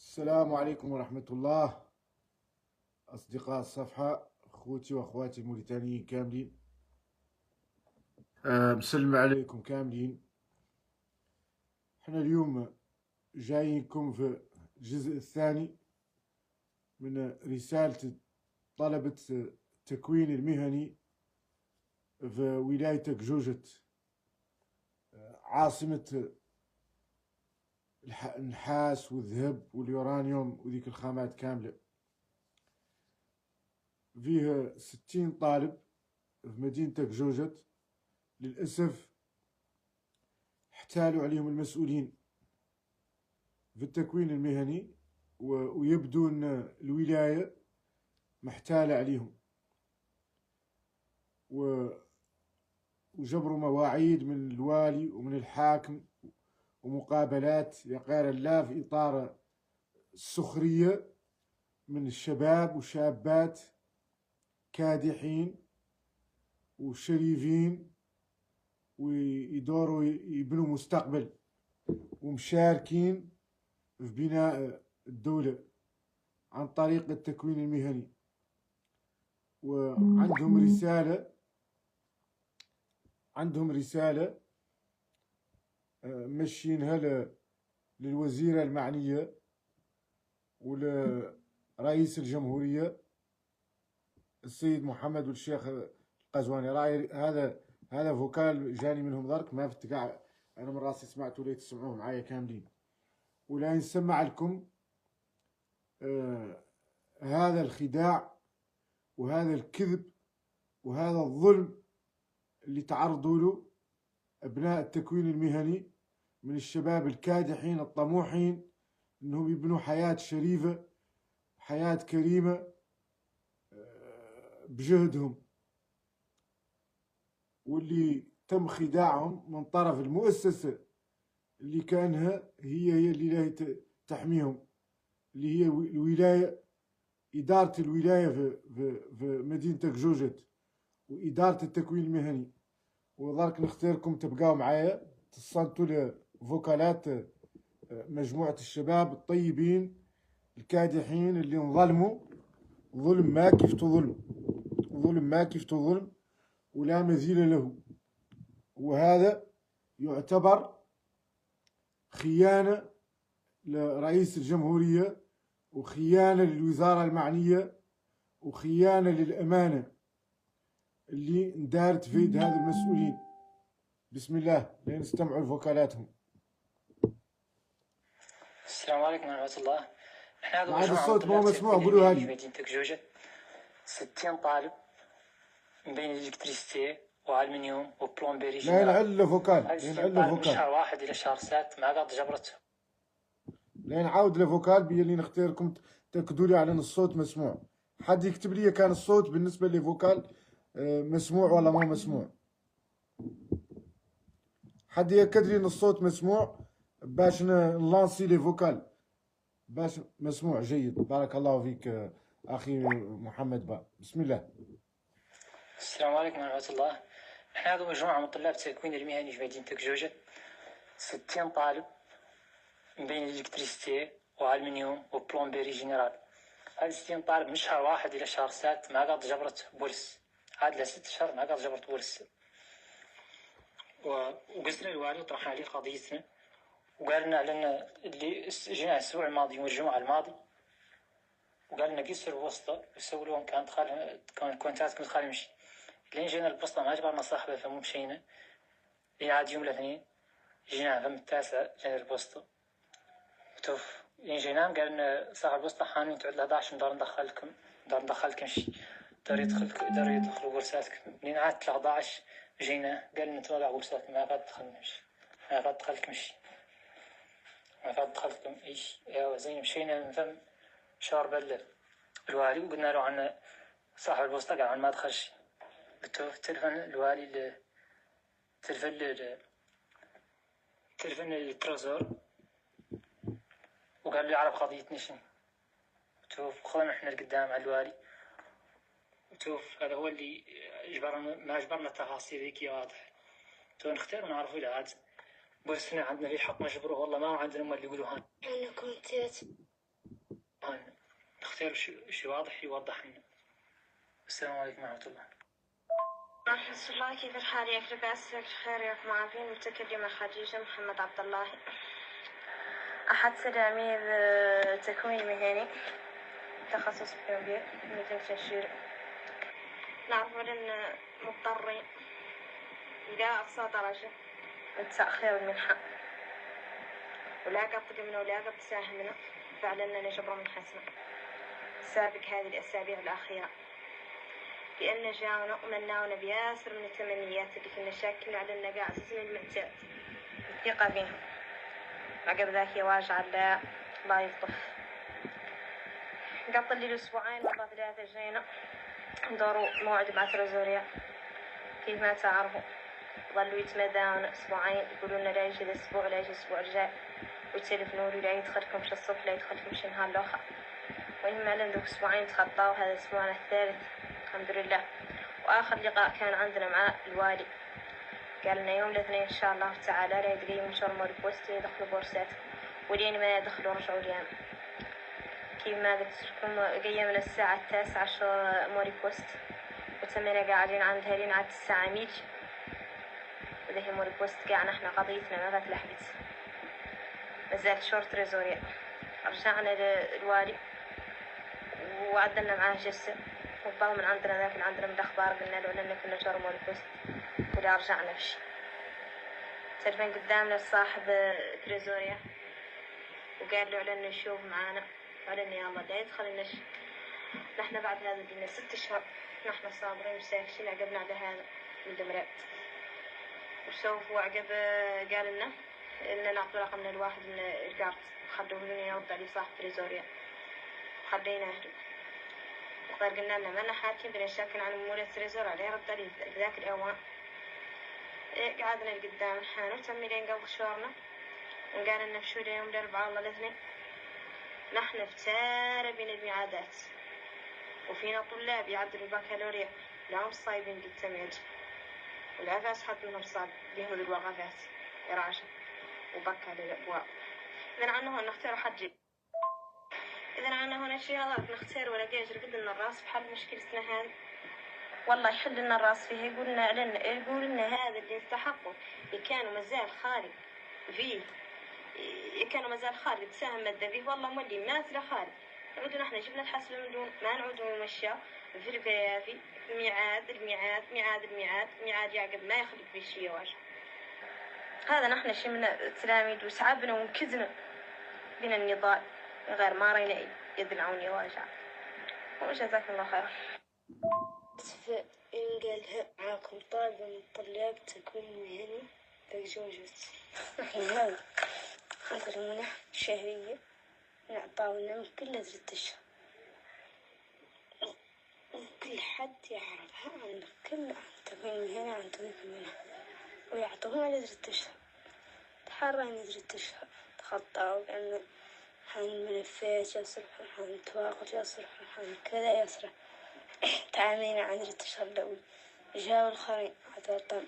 السلام عليكم ورحمة الله. أصدقاء الصفحة، أخوتي وأخواتي الموريتانيين كاملين، مسلم عليكم كاملين. احنا اليوم جايينكم في الجزء الثاني من رسالة طلبة التكوين المهني في ولاية جوجة، عاصمة النحاس والذهب واليورانيوم وذيك الخامات كاملة. فيه 60 طالب في مدينة جوجة. للأسف احتالوا عليهم المسؤولين في التكوين المهني، ويبدو أن الولاية محتالة عليهم، وجبروا مواعيد من الوالي ومن الحاكم ومقابلات يا الله في إطار السخرية من الشباب وشابات كادحين وشريفين ويدوروا يبنوا مستقبل ومشاركين في بناء الدولة عن طريق التكوين المهني. وعندهم رسالة مشينها للوزيرة المعنية ولرئيس الجمهورية السيد محمد والشيخ القزواني. راي هذا فوكال جاني منهم درك، ما فتقع انا من راسي سمعته ليه تسمعوه معايا كاملين. ولا نسمع لكم هذا الخداع وهذا الكذب وهذا الظلم اللي تعرضوا له أبناء التكوين المهني من الشباب الكادحين الطموحين أنهم يبنوا حياة شريفة، حياة كريمة بجهدهم، واللي تم خداعهم من طرف المؤسسة اللي كانها هي اللي تحميهم، اللي هي الولاية، إدارة الولاية في مدينة جوجة وإدارة التكوين المهني. وذلك نختاركم تبقاو معايا تصنتوا لفوكالات مجموعة الشباب الطيبين الكادحين اللي انظلموا ظلم ما كيفته ظلم ولا مثيل له. وهذا يعتبر خيانة لرئيس الجمهورية، وخيانة للوزارة المعنية، وخيانة للأمانة اللي اندارت في يد هذه المسؤولين. بسم الله لنستمعوا لفوكالاتهم. السلام عليكم ورحمة الله. احنا هذا هذا الصوت مو مسموع، قولوا هذه. في مدينة جوجة 60 طالب من بين الإلكتريستي وألمنيوم وبلومبيري. لا ينعل فوكال، هذه 60 طالب من شهر 1 إلى شهر 6 ما قد جبرتهم. لا نعاود لفوكال بيلي نختاركم تاكدوا لي على ان الصوت مسموع. حد يكتب لي كان الصوت بالنسبه لفوكال مسموع ولا مو مسموع. حد ياكد لي ان الصوت مسموع باش نلانسي لي فوكال باش مسموع جيد. بارك الله فيك اخي محمد با. بسم الله. السلام عليكم ورحمة الله. احنا هذو مجموعة من طلاب التكوين المهني في مدينة جوجة 60 طالب من بين الإلكتريستي وألمنيوم وبلومبيري جينيرال. هذه 60 طالب من شهر 1 إلى شهر 6 ما قد جبرت بولس، عاد له 6 شهور ما قد جبرت بولس. وقسنا الوالي وطرحنا عليه قضيتنا، وقال لنا على اللي جينا الأسبوع الماضي يوم الجمعة الماضي، وقال لنا قيسوا الوسطى وسووا لهم كونتاتكم دخل يمشي. لين جينا البسطة ما جبرنا صاحبه فمو مشينا. لين عاد يوم الاثنين جينا فم التاسع جينا البسطة وتوف. لين جينا قال لنا صاحب البسطة حانين تعود ل 11 ندار ندخلكم شي دار يدخلوا بورساتكم. لين عاد 11 جينا قال لنا تراجعوا بورساتكم ما قد دخلنا مشي، ما قد دخلكم شي، ما قد دخلتكم ايش. يا زين مشينا من فم شهر بلل الوالي وقلنا له عن صاحب البوسطة قال عن ما دخلش. قلت له تلفن الوالي تلفن الترازور وقال لي عرف قضيتنا شنو. قلت له خذنا احنا القدام على الوالي. قلت له هذا هو اللي ما اجبرنا التفاصيل ذيك واضح. قلت له نختار ونعرفوا الى عاد بس عندنا في حق نجبره والله ما عندنا ما اللي يقولوا هان. أنا كنت خالنا نختار شي واضح يوضح لنا. السلام عليكم ورحمة الله. ورحمة الله. كيف الحال يا كرباس؟ بخير ياكم عارفين. متكلمة خديجة محمد عبد الله، أحد تلاميذ تكوين مهني تخصص بيولوجيا مدينة الشير. نعرف أن مضطرين إلى أقصى درجة من تأخير المنحة، ولا قد قمنا ولا قد ساهمنا فعلا نجبر من حسنا سابق هذه الأسابيع الأخيرة، لأن جاونا ومناونا بياسر من التمنيات اللي كنا شاكين على النقاع أساسنا المعتاد الثقة بهم. عقب ذاك يواجع الله يلطف. قبل لي الأسبوعين والله 3 جينا ندوروا موعد مع تريزوريا. كيف ما تعرفوا ظلوا يتمداون أسبوعين، يقولوا لنا لا يجي الأسبوع لا يجي الأسبوع الجاي، ويتلفنوا لي لا يدخلكم في الصف لا يدخلكم شي نهار الآخر. وهم على ذوك أسبوعين تخطاوا، هذا أسبوعنا الثالث الحمد لله. وآخر لقاء كان عندنا مع الوالي، قال لنا يوم الاثنين إن شاء الله تعالى لا يتقيموا شرموا ريبوست يدخلوا بورسات، ولين ما يدخلوا رجعوا لينا. كيف ما قلت لكم قيمنا الساعة 9 موري بوست، وتمينا قاعدين عند هالين عاد الساعة 100. وده هي موري بوست قاع نحن قضيتنا ما فتلحقت، نزلت شورت تريزوريا. رجعنا للوالي وعدلنا معاه جلسة، وبعض من عندنا ذاك اللي عندنا من الأخبار قلنا له لأن كنا شهر موري بوست ولا رجعنا بشي. تلفين قدامنا صاحب تريزوريا وقال له علنا يشوف معانا، علنا يلا لا يدخل شي. نحن بعد هذا لنا 6 أشهر نحن صابرين وساكتين عقبنا على هذا من دمرات. وسوف وعقب قال لنا إن نعطي رقمنا الواحد من الكارت، خلوه لنا يرد عليه صاحب تريزوريا، خلينا أهله. وقال قلنا لنا ما حاكين بنا شاكين عن مولى تريزور عليه رد عليه بذاك الأوان. قعدنا لقدام الحانوت تميلين قبل شهرنا، وقال لنا بشو اليوم الأربعاء والله الاثنين نحن فتارة بين الميعادات، وفينا طلاب يعدلوا البكالوريا لهم صايبين بالتميج، والعفاس حط منهم صعب بهم الوقفات إراشة وبكى للأبواب. إذن عنه نختار حجي، إذن عنه هنا شيء غلط نختار ولا جيش رقد لنا الراس بحل مشكلتنا هذه. والله يحل لنا الراس فيه، يقول لنا هذا اللي يستحقه كانوا مازال خالد فيه، كانوا مازال خالد تساهم مادة فيه. والله مولي مازال خالد نعودوا نحن جبنا الحسب من دون ما نعودوا نمشي في الكريافي ميعاد يعقب ما يخلق فيه شيء واجه. هذا نحن شي من التلاميذ وسعبنا ونكدنا بين النضال غير ما رينا يدلعوني واجع. وجزاكم الله خير. إنقلها معاكم طالب من طلاب تكوين مهني بجوجة. نحن هذا المنح شهرية نعطاونا من كل 3 أشهر، وكل حد يعرفها عن كل تكوين مهني عن تكوين منح، ويعطوهم على 3 أشهر. تحرينا 3 أشهر تخطاوا لأن حان الملفات يصرف حان تواقف يصرف حان كذا يصرف. تعامينا عن 3 أشهر الأول جاوا الخرين عطاطا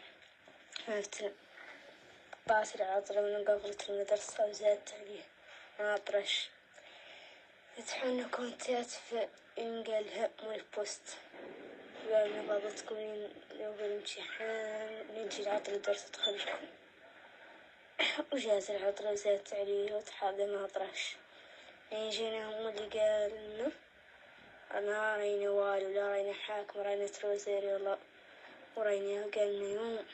مثل باصر عطرة من قبلة المدرسة وزادت عليه ناطرش يتحون كونتات في إنقالها مول البوست. قالنا بابتكم يوم الامتحان نجي العطرة درس تخرجكم، وجاز العطرة وزادت عليه وتحاضر ناطرش. جينا هم اللي قالنا أنا رأينا والي ولا رأينا حاكم رأينا تروزيري والله ورأينا. قالنا يوم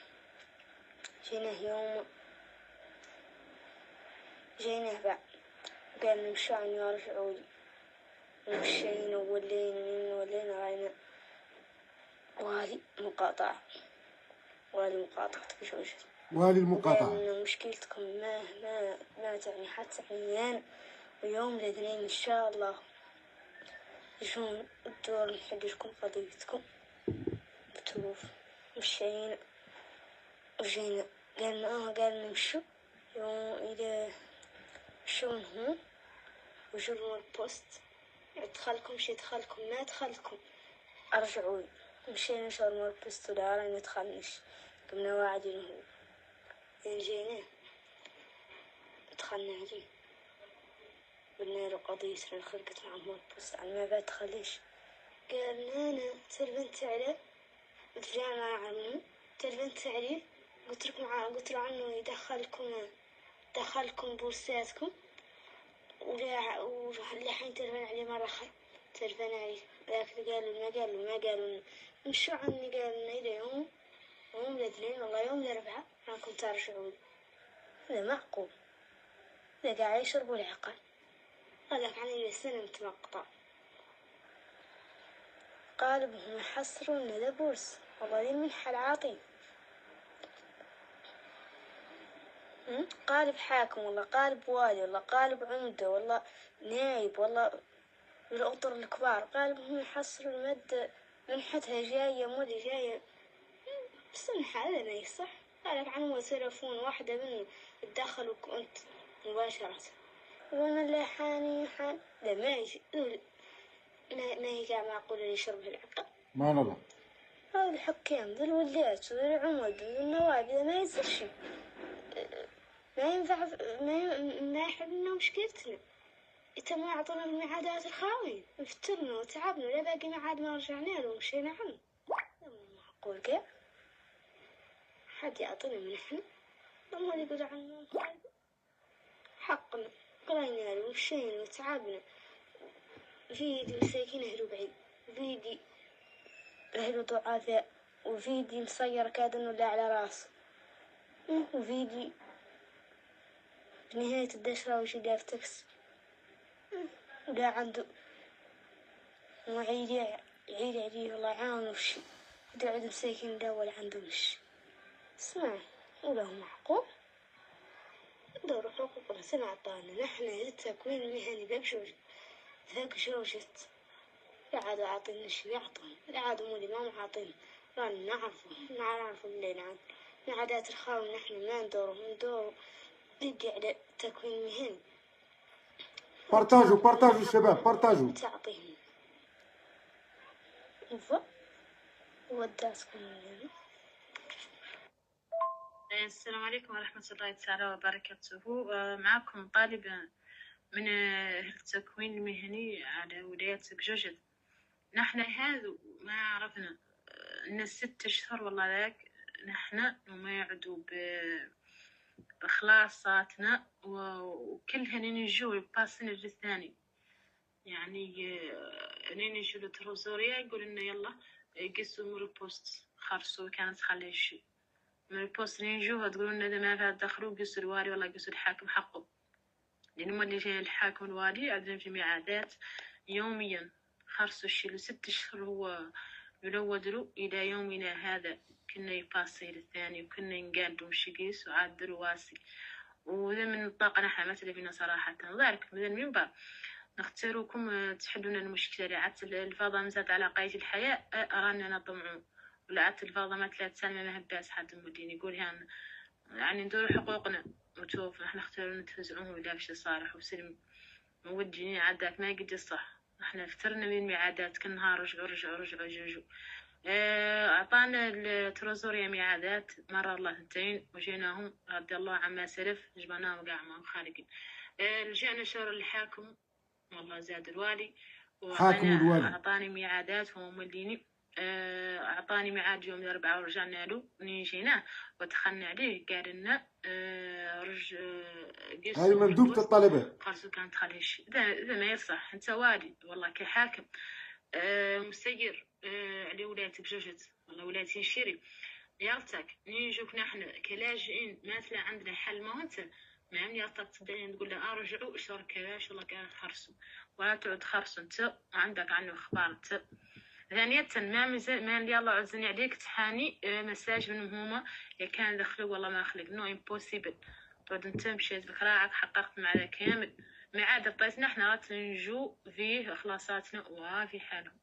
جينا بعد قالنا مشوا عني ورجعوا لي، ومشينا ولينا رأينا والي مقاطعة بجوجة. والي المقاطعة. قالنا مشكلتكم ما تعني حتى عيان، ويوم الاثنين إن شاء الله يجون الدور نحللكم قضيتكم بتوف. مشينا وجينا قالنا مشوا يوم إذا مشون هون وجروا البوست يدخلكم شي يدخلكم ما يدخلكم أرجعوا. مشينا شرموا البوست ولا رأينا ندخلنش، قمنا واعدين هو جينا دخلنا عليه قلنا له قضيتنا خلقت مع مربوس على ما بدخلش. قال أنا تلفنت عليه في جامعة عمو تلفنت عليه قلت له عنه يدخلكم بورساتكم ولحين تلفن عليه مرة تلفن عليه ذاك ما قالوا مشوا عني قالوا إلى يوم الاثنين والله يوم الأربعاء راكم ترجعون. هذا معقول؟ هذا قاعد يشربوا العقل. قالك عني سنة متنقطة. قالبهم يحصروا إن ذا بورس والله ذي منحة العاطين. قالب حاكم والله قالب والي والله قالب عمدة والله نايب والله بالأطر الكبار. قالبهم يحصروا المادة منحتها جاية مودي جاية بسمحة. هذا ما يصح. قالك عنه تلفون واحدة منه تدخلوا كنت مباشرة وانا اللي حاني لا ما يجي ما هي قاعد معقولة اللي يشرب العقل. ما نضع هذا الحكام ذو الولايات وذو العمد وذو النواب إذا ما يصير شيء ما ينفع ما يحلنا مشكلتنا. إنت ما أعطونا الميعادات الخاوية افترنا وتعبنا لا باقي ميعاد ما رجعنا له ومشينا عنه. معقول كيف حد يعطينا من إحنا لما يقول عنه حقنا قرينا له ومشينا وتعبنا. فيدي مساكين أهله بعيد فيدي أهله ضعفاء وفيدي مصير كاد إنه لا على راسه وفيدي بنهاية الدشرة وشي داف تكس ولا عنده وعيد عليه والله عاون وشي يقعد مساكين دا ولا عنده مش. اسمع ولا هو معقول دور حقوقنا سنعطانا نحن التكوين المهني ببشوش ذاك شوشت لا عاد أعطينا شي يعطون لا عاد مولي ما معطينا رانا نعرفوا الليل عن عادات الخاون. نحن ما ندوروا نبقى على تكوين مهني. بارتاجوا الشباب بارتاجوا تعطيهم وداسكم يعني. السلام عليكم ورحمة الله تعالى وبركاته. معكم طالبة من التكوين المهني على ولاية بجوجد. نحن هذا ما عرفنا إن 6 أشهر والله ذاك نحن وما يعدوا بخلاصاتنا وكلها نجوا يباسين الثاني يعني نجوا للتروزوريا يقول لنا يلا قسوا مريبوست خرصوا كانت خلي شيء مريبوست نجوا تقولوا لنا إذا ما فات دخلوا قسوا الوالي والله قسوا الحاكم حقه لأن ما اللي جاي الحاكم الوالي عندنا في ميعادات يوميا خرصوا الشيء ل6 أشهر هو يلودلو إلى يومنا هذا كنا يباسي الثاني وكنا نقادوا مشي قيس وعاد واسي وذا من الطاقة نحن مثلا فينا صراحة ذلك مثل المنبر نختاروكم تحلون المشكلة عدت الفاضة مسات على قاية الحياة أرانا نطمعوا ولا عدت الفاضة ما 3 سنة ما هباس حد مدين يقول يعني ندور حقوقنا وتشوف نحن نختاروا نتفزعوه ولا بشي صالح وسلم موديني عداك ما يقدر الصح. نحن افترنا من الميعادات كل نهار رجعوا جوجو. أعطانا التروزوريا ميعادات مرة الله 2 وجيناهم رضي الله عما سلف جبناهم قاع معهم خالقين. رجعنا شهر الحاكم والله زاد الوالي أعطاني ميعادات هو مديني. أعطاني ميعاد يوم الأربعاء ورجعنا له نيجينا ودخلنا عليه قال لنا هاي مندوبة الطلبة قرصو كانت خليش إذا ما يصح أنت والي والله كحاكم مسير على ولاية بجوجد والله ولاية شيري يالتك نيجوك نحن كلاجئين مثلا عندنا حل ما أنت ما عمني يالتك تبدأين تقول له أرجعوا إشار كلاش والله كان خرصوا ولا تعود خرصوا أنت وعندك عنه أخبار أنت. ثانية ما اللي الله عزني عليك تحاني مساج منهم هما يا كان دخلوا والله ما خلق نو امبوسيبل بعد انت مشيت بكراعك حققت مع ذا كامل ميعاد بطيتنا احنا رات نجو فيه خلاصاتنا وفي حالهم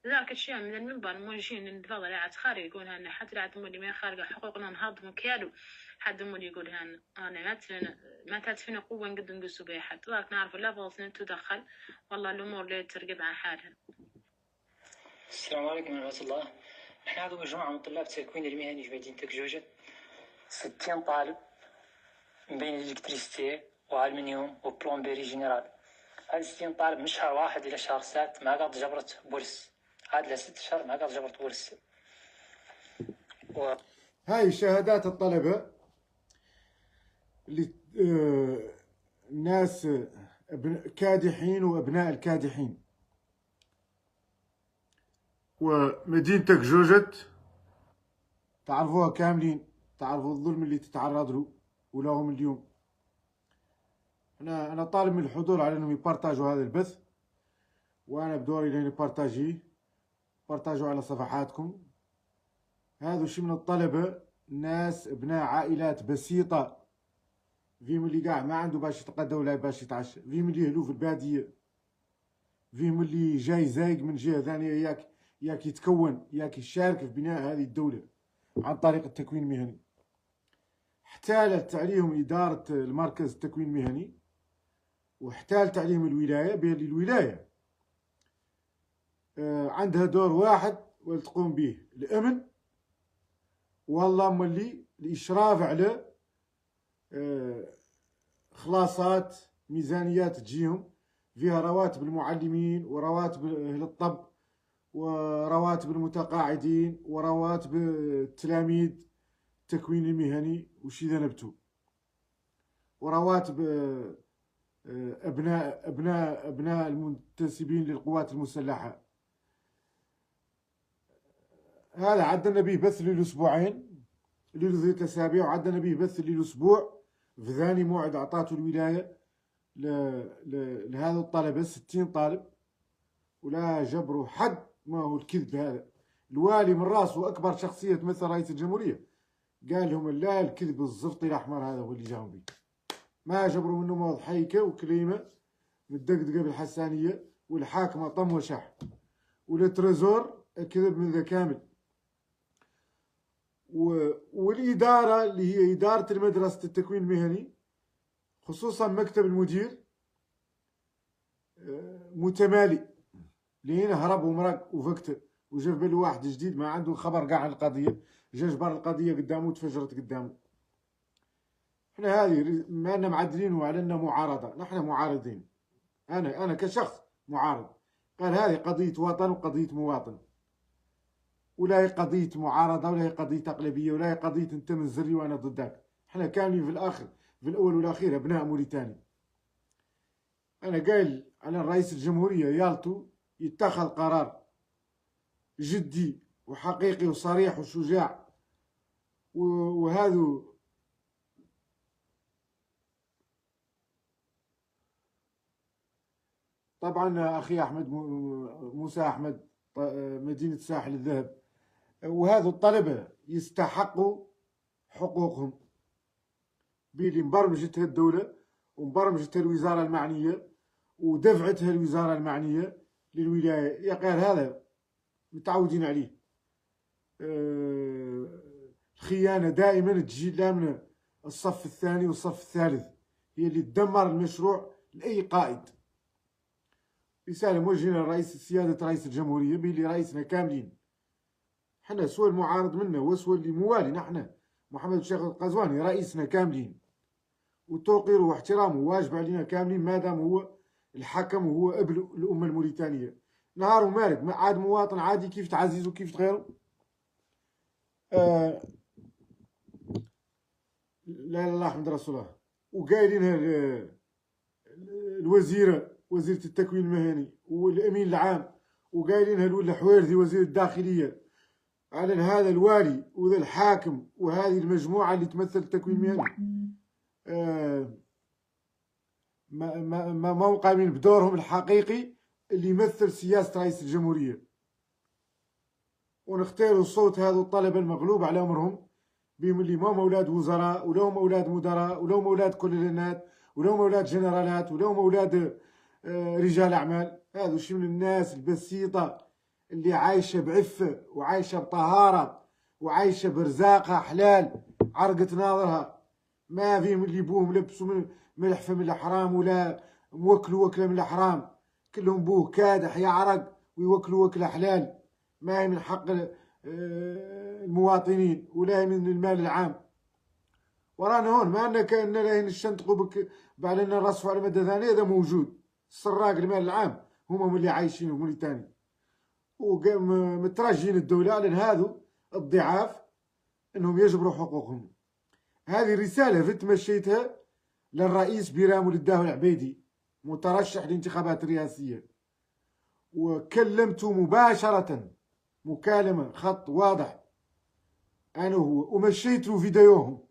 ذاك الشيء من المنبر موجين نتفضل عاد خارج يقول هنا حتى لا تمولي ما خارج حقوقنا نهضم كيلو حد مولي يقول هنا انا ما تدفينا قوه نقدر نقصوا بها حد ذاك نعرف لا فاصلين تدخل والله الامور لا ترقب عن حالها. السلام عليكم ورحمة الله. نحن هذا مجموعة من طلاب التكوين المهني في مدينة بجوجد 60 طالب من بين الإلكتريستي والمنيوم وبلومبيري جينيرال. هاد 60 طالب من شهر 1 إلى شهر 6 ما قد جبرت بورس، عاد ل 6 شهور ما قد جبرت بورس. هاي شهادات الطلبة اللي ناس كادحين وأبناء الكادحين. ومدينتك جوجت تعرفوها كاملين، تعرفوا الظلم اللي تتعرض له ولهم اليوم. أنا طالب من الحضور على أنهم يبارتاجوا هذا البث، وأنا بدوري لين بارتاجوا على صفحاتكم. هذا شي من الطلبة، ناس ابناء عائلات بسيطة، فيهم اللي قاع ما عنده باش يتغدى ولا باش يتعشى، فيهم اللي يهلو في البادية، فيهم اللي جاي زايق من جهة ثانية ياك يتكون ياك يشارك في بناء هذه الدولة عن طريق التكوين المهني. احتالت عليهم إدارة المركز التكوين المهني، واحتالت عليهم الولاية، بين الولاية عندها دور واحد وتقوم به، الأمن، والله مولي الإشراف على خلاصات ميزانيات تجيهم فيها رواتب المعلمين ورواتب أهل الطب ورواتب المتقاعدين ورواتب التلاميذ التكوين المهني وشي ذنبتو، ورواتب أبناء المنتسبين للقوات المسلحة. هذا عدنا به بث للأسبوعين، ل3 أسابيع، وعدنا به بث للأسبوع في ثاني موعد أعطاته الولاية لهذا الطلبة 60 طالب، ولا جبروا حد ما هو الكذب هذا. الوالي من راسه أكبر شخصية تمثل رئيس الجمهورية قال لهم لا، الكذب الزفطي الأحمر هذا هو اللي جاهم به، ما جبروا منه موض حيكة وكليمة متدقدقة بالحسانية، والحاكمة طم وشح، والتريزور كذب من ذا كامل. والإدارة اللي هي إدارة المدرسة التكوين المهني، خصوصا مكتب المدير، متمالئ، لين هرب ومرق وفكت وجاب له واحد جديد ما عنده خبر قاع عن القضية، جا جبر القضية قدامه وتفجرت قدامه. احنا هذه ما أننا معدلين على أننا معارضة، نحن معارضين، أنا كشخص معارض. قال هذه قضية وطن وقضية مواطن، ولا هي قضية معارضة ولا هي قضية أقلبية ولا هي قضية أنت من زري وأنا ضدك. احنا كاملين في الآخر، في الأول والأخير أبناء موريتانيا. أنا قايل على رئيس الجمهورية يالتو يتخذ قرار جدي وحقيقي وصريح وشجاع، وهذا طبعا أخي أحمد موسى أحمد مدينة ساحل الذهب، وهذا الطلبة يستحقوا حقوقهم بلي مبرمجتها الدولة ومبرمجتها الوزارة المعنية ودفعتها الوزارة المعنية للولاية. يا قال هذا متعودين عليه. الخيانة دائما تجي لا من الصف الثاني والصف الثالث، هي اللي تدمر المشروع لأي قائد. رسالة موجهة لرئيس سيادة رئيس الجمهورية بلي رئيسنا كاملين، حنا سوى المعارض منا وسوى اللي موالي، نحن محمد الشيخ القزواني رئيسنا كاملين، وتوقيره واحترامه واجب علينا كاملين ما دام هو الحكم وهو ابن الأمة الموريتانية. نهار ومارد ما عاد مواطن عادي كيف تعزيزه كيف تغيره. لا لا لا الحمد رسول الله. وقايلينها الوزيرة وزيرة التكوين المهني والأمين العام، وقايلينها الولا حويرثي وزير الداخلية، على هذا الوالي وذا الحاكم وهذه المجموعة اللي تمثل التكوين المهني ما موقعين بدورهم الحقيقي اللي يمثل سياسة رئيس الجمهورية. ونختاروا صوت هذا الطلبة المغلوب على أمرهم، بهم اللي ما هم أولاد وزراء ولا هم أولاد مدراء ولا هم أولاد كولونيلات ولا هم أولاد جنرالات ولا هم أولاد رجال أعمال. هذا شي من الناس البسيطة اللي عايشة بعفة وعايشة بطهارة وعايشة برزاقها حلال عرقة ناظرها، ما فيهم اللي بوهم لبسوا من الحفة من الحرام ولا موكلوا وكلة من الحرام، كلهم بوه كادح يعرق ويوكلوا وكلة حلال، ما هي من حق المواطنين ولا هي من المال العام. ورانا هون ما أننا كأننا لا نشنطقوا بعد أن نرصفوا على مادة ثانية هذا موجود. السراق المال العام هما اللي عايشين في موريتانيا ومترجين الدولة لأن هذو الضعاف أنهم يجبروا حقوقهم. هذه الرسالة فت مشيتها للرئيس بيرام ولداه العبيدي مترشح للانتخابات الرئاسية، وكلمته مباشرة مكالمة خط واضح أنا وهو، ومشيت له فيديوهم،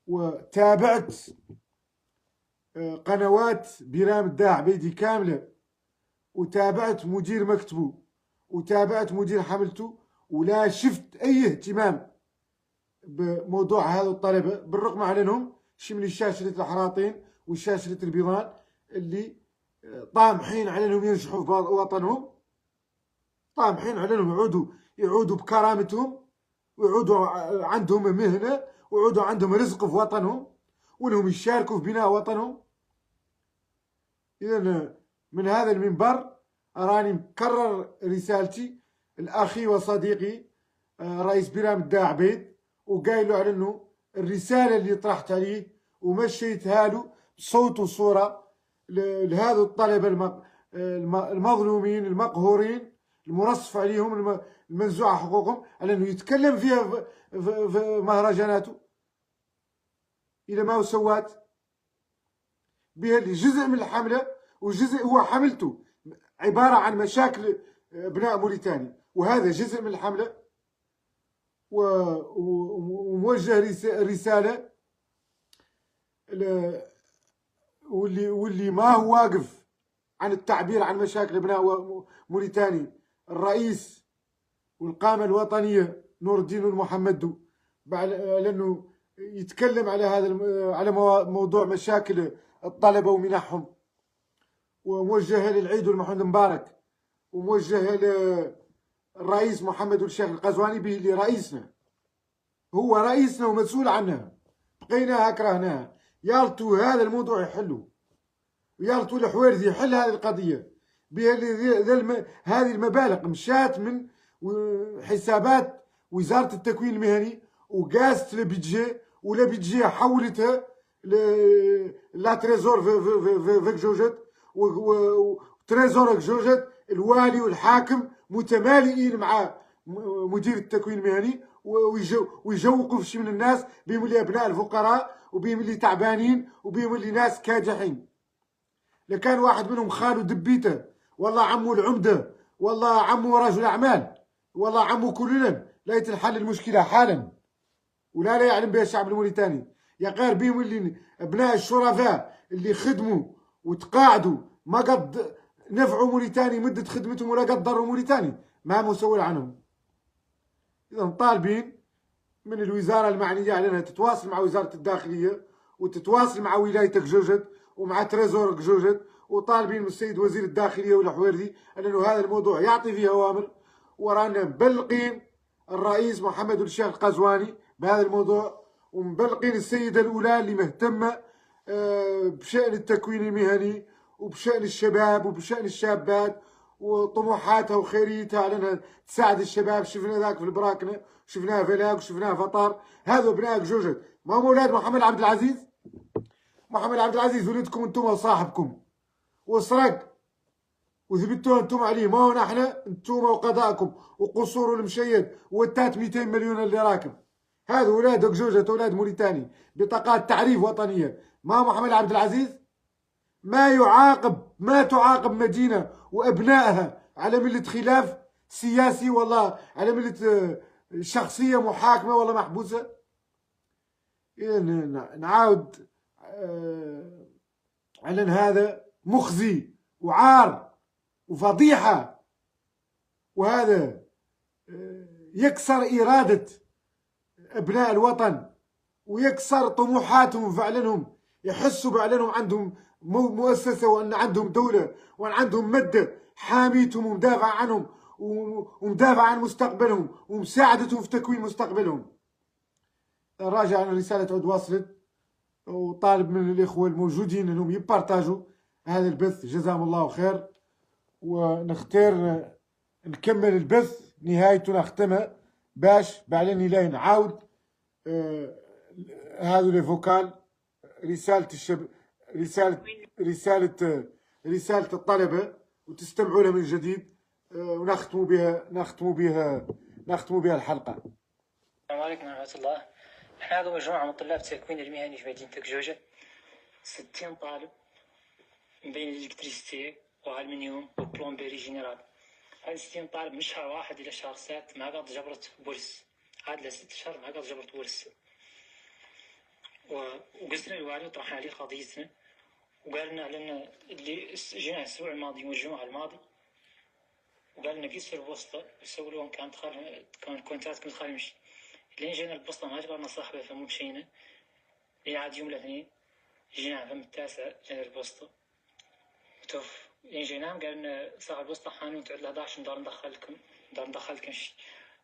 وتابعت قنوات بيرام لداه عبيدي كاملة، وتابعت مدير مكتبه، وتابعت مدير حملته، ولا شفت أي اهتمام بموضوع هذا الطلبة، بالرغم على أنهم شمل شاشرة الحراطين وشاشرة البيضان اللي طامحين على أنهم ينجحوا في وطنهم، طامحين على أنهم يعودوا بكرامتهم، ويعودوا عندهم مهنة، ويعودوا عندهم رزق في وطنهم، وأنهم يشاركوا في بناء وطنهم. إذن من هذا المنبر راني مكرر رسالتي لأخي وصديقي رئيس بيرام لداه عبيد، وقايل له على أنه الرسالة اللي طرحت عليه ومشيتها له بصوت وصورة لهذا الطلبة المظلومين المقهورين المرصف عليهم المنزوعة حقوقهم، على أنه يتكلم فيها في مهرجاناته إلى ما سوات بها جزء من الحملة، وجزء هو حملته عبارة عن مشاكل أبناء موريتانيا، وهذا جزء من الحملة. وموجه رسالة واللي ما هو واقف عن التعبير عن مشاكل أبناء موريتانيا الرئيس والقامة الوطنية نور الدين المحمدو، لأنه يتكلم على على موضوع مشاكل الطلبة ومنحهم، وموجهة للعيد والمحمد مبارك، وموجهة للرئيس محمد الشيخ القزواني به اللي رئيسنا، هو رئيسنا ومسؤول عنها، بقيناها كرهناها. يالتو هذا الموضوع يحلو، ويالتو الحويرثي يحل هذه القضية هذه المبالغ مشات من حسابات وزارة التكوين المهني، وقاست لبيدجي، ولا بيدجي حولتها لا تريزور في جوجت، وتريزور جوجت الوالي والحاكم متمالئين مع مدير التكوين المهني، ويجوقوا في شي من الناس بهم اللي ابناء الفقراء، وبهم اللي تعبانين، وبهم اللي ناس كادحين. لكان واحد منهم خالو دبيته، والله عمو العمده، والله عمو رجل اعمال، والله عمو كلنا، لا يتحل المشكله حالا، ولا يعلم بها الشعب الموريتاني. يا غير بهم اللي ابناء الشرفاء اللي خدموا وتقاعدوا ما قد نفعوا موريتاني مده خدمتهم، ولا قد ضروا موريتاني، ما مسؤول عنهم. اذا طالبين من الوزاره المعنيه على انها تتواصل مع وزاره الداخليه، وتتواصل مع ولايتك جوجت، ومع تريزورك جوجت، وطالبين من السيد وزير الداخليه والحويرثي انه هذا الموضوع يعطي فيه اوامر، ورانا مبلغين الرئيس محمد الشيخ القزواني بهذا الموضوع، ومبلغين السيده الاولى اللي مهتمه بشان التكوين المهني، وبشان الشباب، وبشان الشابات، وطموحاتها وخيريتها على انها تساعد الشباب. شفنا ذاك في البراكنه، شفناه في لاك، وشفناه في طار. هذا ابناء جوجت، ما هم اولاد محمد عبد العزيز؟ محمد عبد العزيز ولدكم انتم وصاحبكم، وسرق وثبتوا انتم عليه، ما هو نحن انتم وقضاءكم وقصور المشيد والتات 200 مليون اللي راكب. هذا اولادك جوجت، اولاد موريتاني، بطاقات تعريف وطنيه. ما محمد عبد العزيز ما تعاقب مدينه وابنائها على مله خلاف سياسي، والله على مله شخصيه محاكمه والله محبوسه. اذا نعاود على ان هذا مخزي وعار وفضيحه، وهذا يكسر اراده ابناء الوطن، ويكسر طموحاتهم وفعلنهم يحسوا بأنهم عندهم مؤسسة، وأن عندهم دولة، وأن عندهم مادة حاميتهم ومدافع عنهم ومدافع عن مستقبلهم ومساعدتهم في تكوين مستقبلهم. راجع أن الرسالة تعود واصلت، وطالب من الإخوة الموجودين أنهم يبارتاجوا هذا البث، جزاهم الله خير. ونختار نكمل البث نهايته نختمها، باش بعدين لا نعاود هذو لي فوكال رسالة رسالة الطلبة وتستمعوا لها من جديد، ونختموا بها الحلقة. السلام عليكم ورحمة الله. احنا هذو مجموعة من طلاب التكوين المهني في مدينة تكجوجة، 60 طالب من بين الإلكتريستي والألمنيوم والبلومبيري جينيرال. هذه 60 طالب من شهر 1 إلى شهر 6 ما قد جبرت بورس، عاد ل 6 أشهر ما قد جبرت بورس. وقسنا الوالي وطرحنا عليه قضيتنا، وقال لنا لنا اللي جينا الأسبوع الماضي والجمعة الماضي، وقال لنا قيس في الوسطى يسوي لهم كان كونتات كنت خالي مشي. لين جينا البسطة ما جبرنا صاحبه فمو مشينا، لين عاد يوم الاثنين جينا فم التاسع جينا البسطة توف. لين جيناهم قال لنا صاحب البسطة حانون تعد ل 11 ندار ندخلكم شي،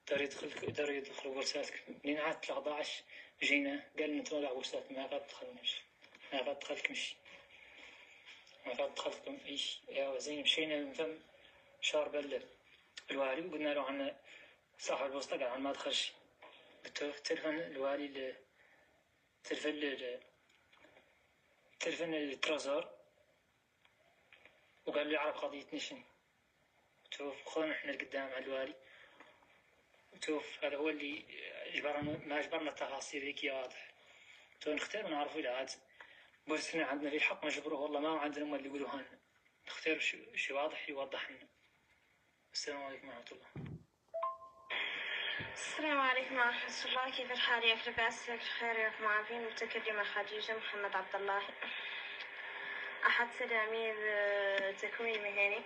دار يدخلوا بورساتكم. لين عاد 11 جينا قال لنا انتم لا بورسات ما قد دخلناش، ما قد دخلكم شي، ما قد دخلتكم اي شي. يا زين مشينا من فم شهر الوالي وقلنا له عن صاحب البسطة، قال عن ما دخلش. قلت له تلفن الوالي تلفن الترازور، وقال لي عرف قضيتنا شنو. قلت له خونا احنا القدام على الوالي، وتوف هذا هو اللي ما اجبرنا التفاصيل هيك واضح. تو نختار ونعرفوا الى عاد بورسنا عندنا في الحق نجبروه، والله ما عندنا هم اللي يقولوها لنا، نختار شي واضح يوضح لنا. السلام عليكم ورحمة الله. السلام عليكم ورحمة الله. كيف الحال يا لباس بخير يا معافين؟ متكلمة خديجة محمد عبد الله، أحد تلاميذ تكوين مهني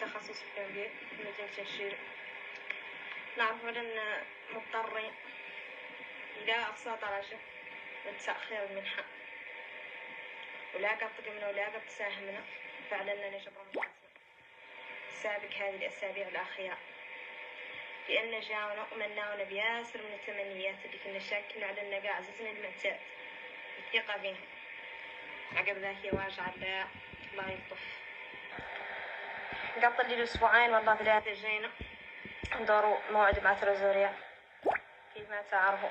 تخصص بلومبير في مدينة الشير. نعرف أننا مضطرين إلى أقصى درجة من تأخير المنحة، ولا قد قمنا ولا قد ساهمنا فعلا نجبر منحتنا سابق هذه الأسابيع الأخيرة، لأن جاونا ومناونا بياسر من التمنيات اللي كنا شاكين على أن عززنا المعتاد الثقة بهم. عقب ذاك يواجع الله يلطف. قبل لي الأسبوعين والله 3 جينا ندوروا موعد مع ترازوريا. كيف ما تعرفوا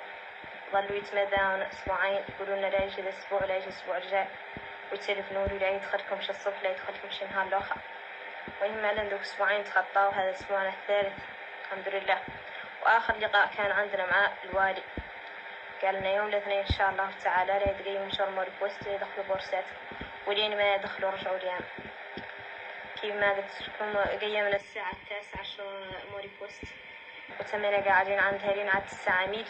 ظلوا يتمداون أسبوعين، يقولوا لنا لا يجي الأسبوع لا يجي الأسبوع الجاي، ويتلفنوا لا يدخلكم شي الصبح لا يدخلكم شي نهار الآخر. المهم على ذوك أسبوعين تخطاوا، هذا أسبوعنا الثالث الحمد لله. وآخر لقاء كان عندنا مع الوالي، قال لنا يوم الاثنين إن شاء الله تعالى لا يدقي من شهر موري بوست يدخلوا بورسات، ولين ما يدخلوا رجعوا لينا. كيف ما قلت لكم قيمنا الساعة 9 موري بوست، وتمينا قاعدين عندها لين عاد الساعة 100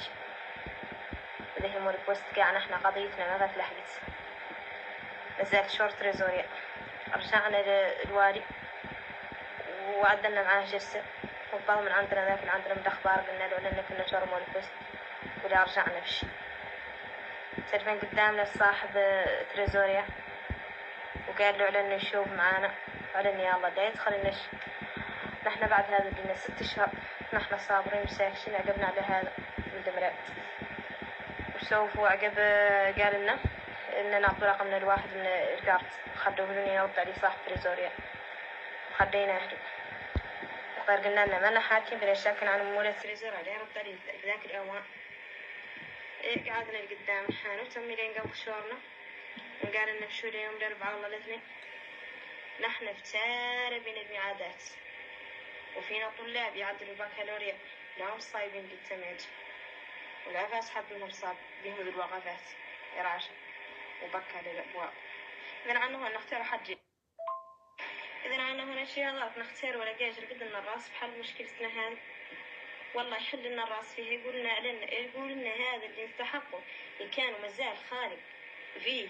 وذي موري بوست قاعنا احنا قضيتنا ما لحقت، نزلت شورت تريزوريا. رجعنا للوالي وعدلنا معاه جلسة، وبعض من عندنا ذاك عندنا من الأخبار قلنا له لأن كنا شهر موري بوست ولا رجعنا بشي. تلفن قدامنا صاحب تريزوريا وقال له على يشوف معانا، على يلا لا يدخلناش. نحن بعد هذا لنا 6 أشهر نحن صابرين مساكشين. عقبنا على هذا من دمرات وسوفوا عقب قال لنا إن نعطوا رقمنا الواحد من الكارت، خلوه لنا يرد عليه صاحب تريزوريا وخلينا احنا وقال قلنا لنا ما لنا حاكم بلا شك عن مولى تريزوريا لا يرد عليه ذاك الأوان. قعدنا لقدام الحانوت تميلين قبل شهرنا، وقال لنا بشو اليوم الأربعاء والله الاثنين. نحن فتارة بين الميعادات، وفينا طلاب يعدلوا البكالوريا لهم صايبين بالتماج، والعفاس حد منهم صاب بهم ذو الوقفات إراشة وبكى للأبواب. إذن عنه نختار حد، إذن عنه هنا شياطات نختار ولا جاجر قدنا الراس بحل مشكلتنا هذه. والله يحل لنا الراس فيه، يقول لنا هذا اللي يستحقه إن كانوا مازال خالق فيه،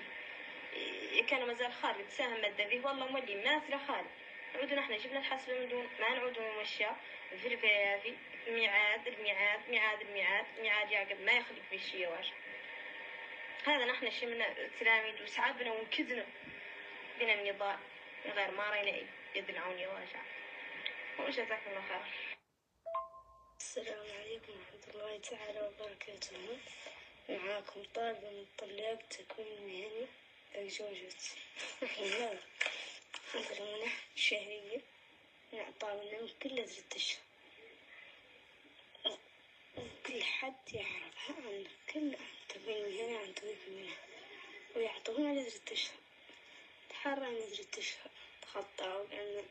كانوا مازال خالد تساهم مادة فيه، والله مولي ماثلة خالد. نعودوا نحن جبنا الحسب من دون ما نعودوا نمشيها في الفيافي ميعاد يعقب ما يخلق فيه شيء واجه. هذا نحن شي من التلاميذ وسعبنا ونكذنا بنا النضال من غير ما رأينا يد العون يواجع. وجزاكم الله خير. السلام عليكم ورحمة الله تعالى وبركاته. معاكم طالب من طلاب تكوين مهني تكجوجة. نحن عندنا منح شهرية نعطى منها من كل 3 أشهر، وكل حد يعرفها عن كل تكوين مهني عن طريق المنح. ويعطوهم على درت تشهر تحرى درت تشهر تخطى وكأن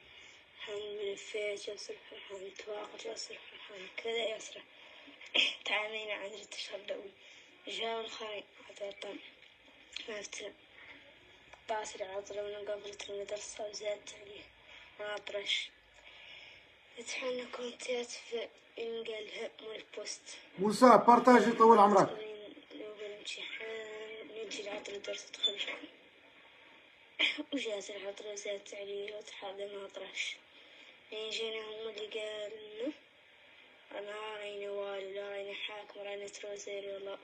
حان ملفات يصرف حان تواقف يصرف حان كذا يصرف تعامينا عن درت تشهر دوي جاو الخاري عطاطا ما فتر باصر عطرة من قبلة المدرسة وزادت عليه ما أطرش اتحنا كونتات في انقالها مول البوست موسى بارتاجي طول عمرك. لو بالامتحان نجي العطرة درس تخرج وجات العطرة زادت عليه وتحاضر ما أطرش يعني جينا هم اللي قالنا أنا راينا والي لا راينا حاكم راينا تروزيري والله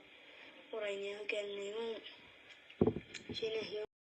ورينا قالنا يوم جينا يوم